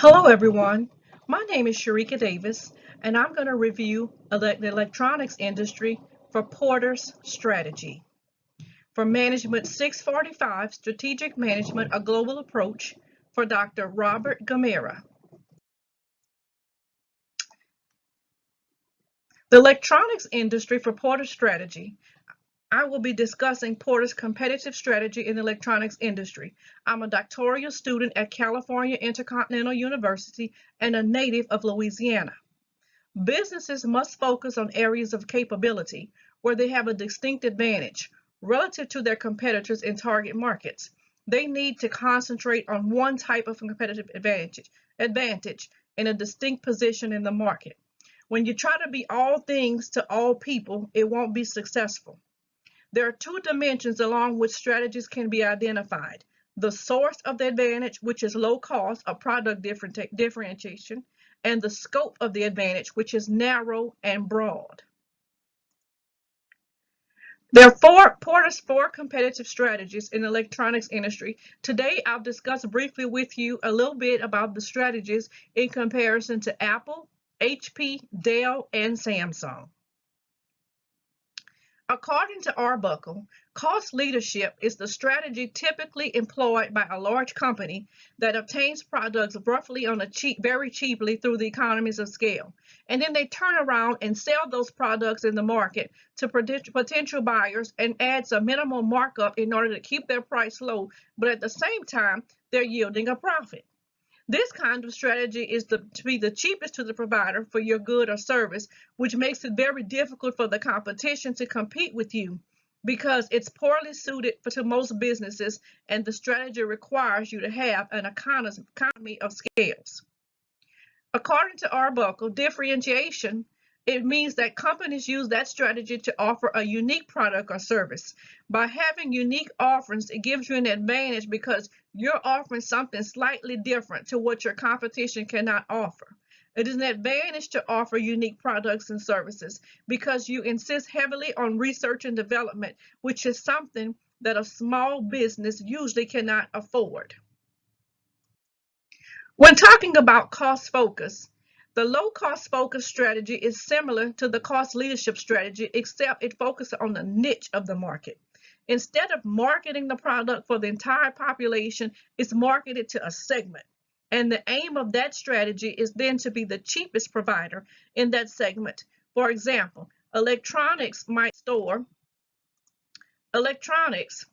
Hello everyone, my name is Sharika Davis and I'm going to review the electronics industry for Porter's strategy. For Management 645, Strategic Management, a Global Approach for Dr. Robert Gamera. The electronics industry for Porter's strategy. I will be discussing Porter's competitive strategy in the electronics industry. I'm a doctoral student at California Intercontinental University and a native of Louisiana. Businesses must focus on areas of capability where they have a distinct advantage relative to their competitors in target markets. They need to concentrate on one type of competitive advantage in a distinct position in the market. When you try to be all things to all people, it won't be successful. There are two dimensions along which strategies can be identified. The source of the advantage, which is low cost or product differentiation, and the scope of the advantage, which is narrow and broad. There are Porter's four competitive strategies in the electronics industry. Today, I'll discuss briefly with you a little bit about the strategies in comparison to Apple, HP, Dell, and Samsung. According to Arbuckle, cost leadership is the strategy typically employed by a large company that obtains products roughly very cheaply through the economies of scale. And then they turn around and sell those products in the market to potential buyers and adds a minimal markup in order to keep their price low, but at the same time, they're yielding a profit. This kind of strategy is to be the cheapest to the provider for your good or service, which makes it very difficult for the competition to compete with you because it's poorly suited to most businesses, and the strategy requires you to have an economy of scales. According to Arbuckle, differentiation, it means that companies use that strategy to offer a unique product or service. By having unique offerings, it gives you an advantage because you're offering something slightly different to what your competition cannot offer. It is an advantage to offer unique products and services because you insist heavily on research and development, which is something that a small business usually cannot afford. When talking about cost focus, the low cost focus strategy is similar to the cost leadership strategy, except it focuses on the niche of the market. Instead of marketing the product for the entire population, it's marketed to a segment. And the aim of that strategy is then to be the cheapest provider in that segment. For example, electronics might store electronics.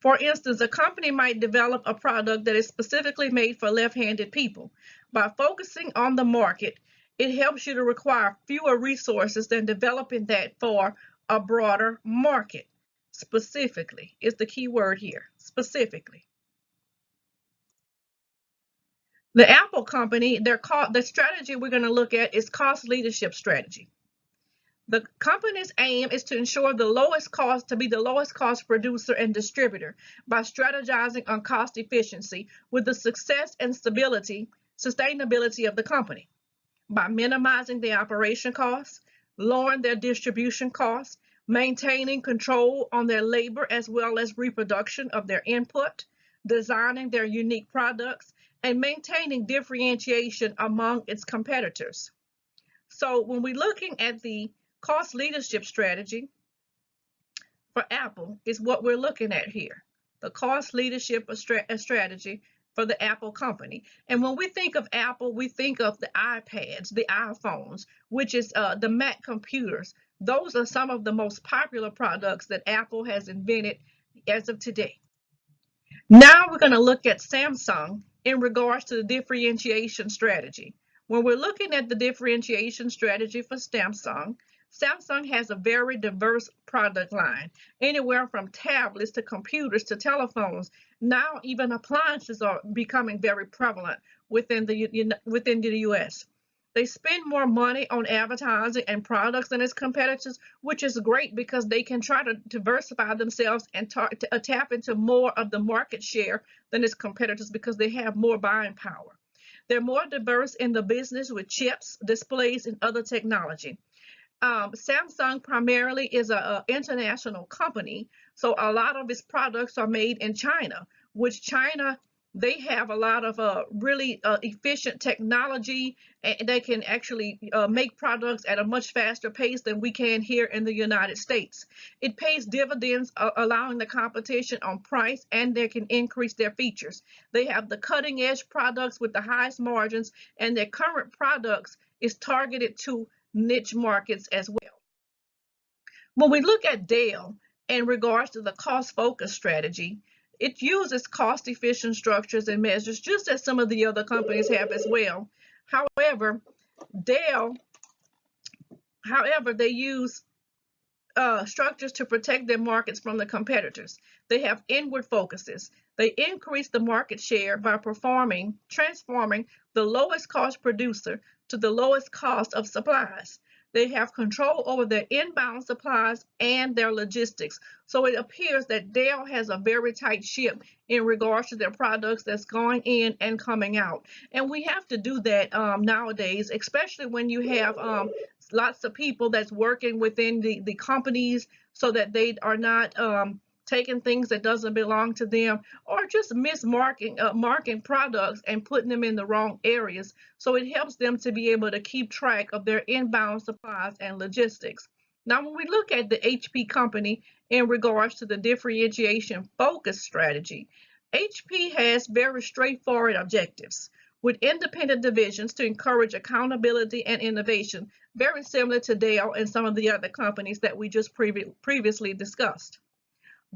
For instance, a company might develop a product that is specifically made for left-handed people. By focusing on the market, it helps you to require fewer resources than developing that for a broader market. Specifically is the key word here, specifically. The Apple company, the strategy we're going to look at is cost leadership strategy. The company's aim is to ensure the lowest cost to be the lowest cost producer and distributor by strategizing on cost efficiency with the success and sustainability of the company. By minimizing the operation costs, lowering their distribution costs, maintaining control on their labor as well as reproduction of their input, designing their unique products, and maintaining differentiation among its competitors. So when we're looking at the cost leadership strategy for Apple is what we're looking at here. The cost leadership strategy for the Apple company. And when we think of Apple, we think of the iPads, the iPhones, which is the Mac computers. Those are some of the most popular products that Apple has invented as of today. Now we're going to look at Samsung in regards to the differentiation strategy. When we're looking at the differentiation strategy for Samsung, Samsung has a very diverse product line, anywhere from tablets to computers to telephones. Now even appliances are becoming very prevalent within the US. They spend more money on advertising and products than its competitors, which is great because they can try to diversify themselves and tap into more of the market share than its competitors because they have more buying power. They're more diverse in the business with chips, displays, and other technology. Samsung primarily is an international company, So a lot of its products are made in China, which China, they have a lot of really efficient technology, and they can actually make products at a much faster pace than we can here in the United States. It pays dividends, allowing the competition on price, and they can increase their features. They have the cutting edge products with the highest margins, and their current products is targeted to niche markets as well. When we look at Dell in regards to the cost focus strategy, it uses cost efficient structures and measures just as some of the other companies have as well. However, Dell, they use structures to protect their markets from the competitors. They have inward focuses. They increase the market share by transforming the lowest cost producer to the lowest cost of supplies. They have control over their inbound supplies and their logistics. So it appears that Dell has a very tight ship in regards to their products that's going in and coming out. And we have to do that nowadays, especially when you have lots of people that's working within the companies, so that they are not taking things that doesn't belong to them, or just marking products and putting them in the wrong areas. So it helps them to be able to keep track of their inbound supplies and logistics. Now, when we look at the HP company in regards to the differentiation focus strategy, HP has very straightforward objectives with independent divisions to encourage accountability and innovation, very similar to Dell and some of the other companies that we just previously discussed.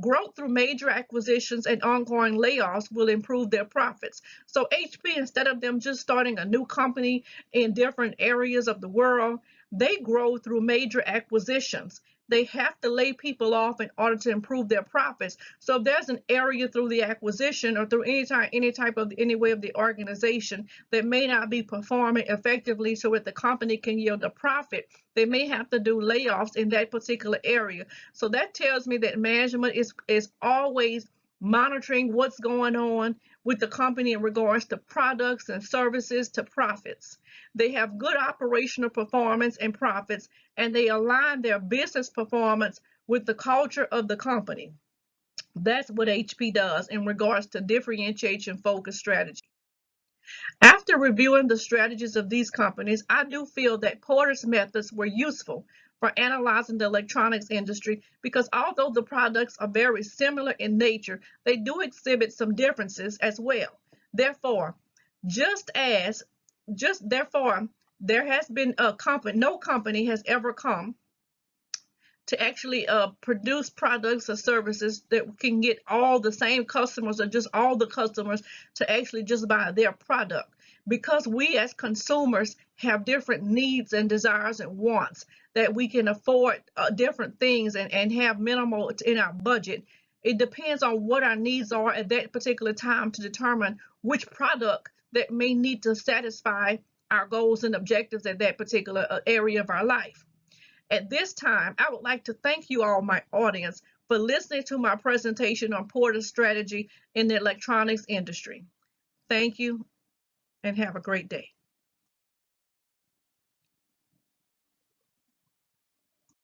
Growth through major acquisitions and ongoing layoffs will improve their profits. So HP, instead of them just starting a new company in different areas of the world, they grow through major acquisitions. They have to lay people off in order to improve their profits. So if there's an area through the acquisition or through any way of the organization that may not be performing effectively so that the company can yield a profit, they may have to do layoffs in that particular area. So that tells me that management is always monitoring what's going on with the company in regards to products and services to profits. They have good operational performance and profits, and they align their business performance with the culture of the company. That's what HP does in regards to differentiation focus strategy. After reviewing the strategies of these companies, I do feel that Porter's methods were useful for analyzing the electronics industry, because although the products are very similar in nature, they do exhibit some differences as well. Therefore, there has been no company has ever come to actually produce products or services that can get all the same customers, or just all the customers to actually just buy their product. Because we as consumers have different needs and desires and wants, that we can afford different things and have minimal in our budget. It depends on what our needs are at that particular time to determine which product that may need to satisfy our goals and objectives at that particular area of our life. At this time, I would like to thank you all, my audience, for listening to my presentation on Porter's strategy in the electronics industry. Thank you and have a great day.